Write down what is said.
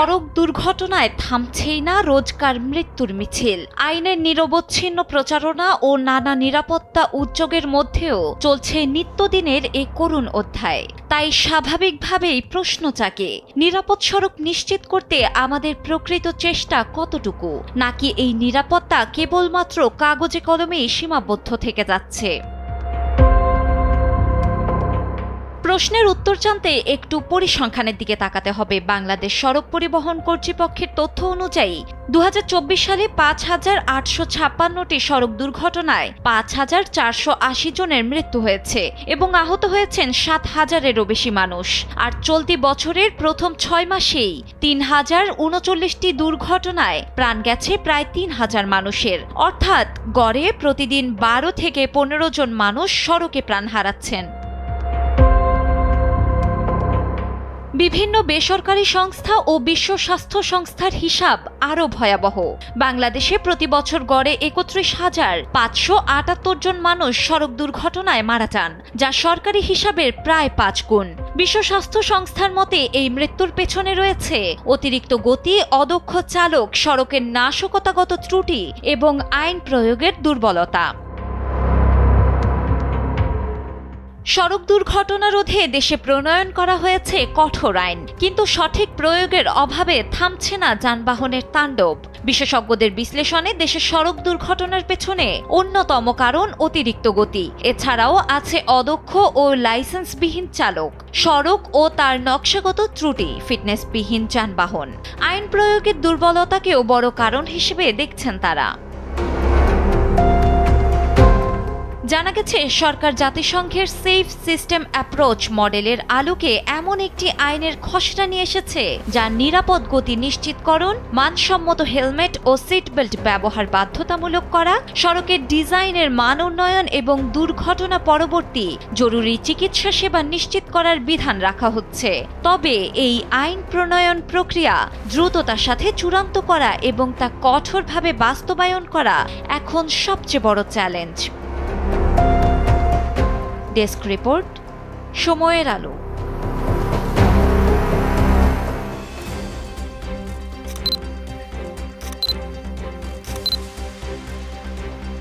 সড়ক দুর্ঘটনায় থামছেই না রোজকার মৃত্যুর মিছিল। আইনের নিরবচ্ছিন্ন প্রচারণা ও নানা নিরাপত্তা উদ্যোগের মধ্যেও চলছে নিত্যদিনের এ করুণ অধ্যায়। তাই স্বাভাবিকভাবেই প্রশ্ন জাগে, নিরাপদ সড়ক নিশ্চিত করতে আমাদের প্রকৃত চেষ্টা কতটুকু, নাকি এই নিরাপত্তা কেবলমাত্র কাগজে কলমেই সীমাবদ্ধ থেকে যাচ্ছে? প্রশ্নের উত্তর জানতে একটু পরিসংখ্যানের দিকে তাকাতে হবে। বাংলাদেশ সড়ক পরিবহন কর্তৃপক্ষের তথ্য অনুযায়ী 2024 সালে 5,856টি সড়ক দুর্ঘটনায় 5,480 জনের মৃত্যু হয়েছে এবং আহত হয়েছেন 7,000-এরও বেশি মানুষ। আর চলতি বছরের প্রথম 6 মাসেই 3,039টি দুর্ঘটনায় প্রাণ গেছে প্রায় 3,000 মানুষের। অর্থাৎ গড়ে প্রতিদিন 12 থেকে 15 জন মানুষ সড়কে প্রাণ হারাচ্ছেন। বিভিন্ন বেসরকারি সংস্থা ও বিশ্ব স্বাস্থ্য সংস্থার হিসাব আরও ভয়াবহ। বাংলাদেশে প্রতি বছর গড়ে 31,578 জন মানুষ সড়ক দুর্ঘটনায় মারা যান, যা সরকারি হিসাবের প্রায় 5 গুণ। বিশ্ব স্বাস্থ্য সংস্থার মতে এই মৃত্যুর পেছনে রয়েছে অতিরিক্ত গতি, অদক্ষ চালক, সড়কের নাশকতাগত ত্রুটি এবং আইন প্রয়োগের দুর্বলতা। সড়ক দুর্ঘটনা রোধে দেশে প্রণয়ন করা হয়েছে কঠোর আইন, কিন্তু সঠিক প্রয়োগের অভাবে থামছে না যানবাহনের তাণ্ডব। বিশেষজ্ঞদের বিশ্লেষণে দেশের সড়ক দুর্ঘটনার পেছনে অন্যতম কারণ অতিরিক্ত গতি। এছাড়াও আছে অদক্ষ ও লাইসেন্সবিহীন চালক, সড়ক ও তার নকশাগত ত্রুটি, ফিটনেসবিহীন যানবাহন। আইন প্রয়োগের দুর্বলতাকেও বড় কারণ হিসেবে দেখছেন তারা। জানা গেছে, সরকার জাতিসংঘের সেফ সিস্টেম অ্যাপ্রোচ মডেলের আলোকে এমন একটি আইনের খসড়া নিয়ে এসেছে যা নিরাপদ গতি নিশ্চিতকরণ, মানসম্মত হেলমেট ও সিট বেল্ট ব্যবহার বাধ্যতামূলক করা, সড়কের ডিজাইনের মান উন্নয়ন এবং দুর্ঘটনা পরবর্তী জরুরি চিকিৎসা সেবা নিশ্চিত করার বিধান রাখা হচ্ছে। তবে এই আইন প্রণয়ন প্রক্রিয়া দ্রুততার সাথে চূড়ান্ত করা এবং তা কঠোরভাবে বাস্তবায়ন করা এখন সবচেয়ে বড় চ্যালেঞ্জ। ডেস্ক রিপোর্ট, সময়ের আলো।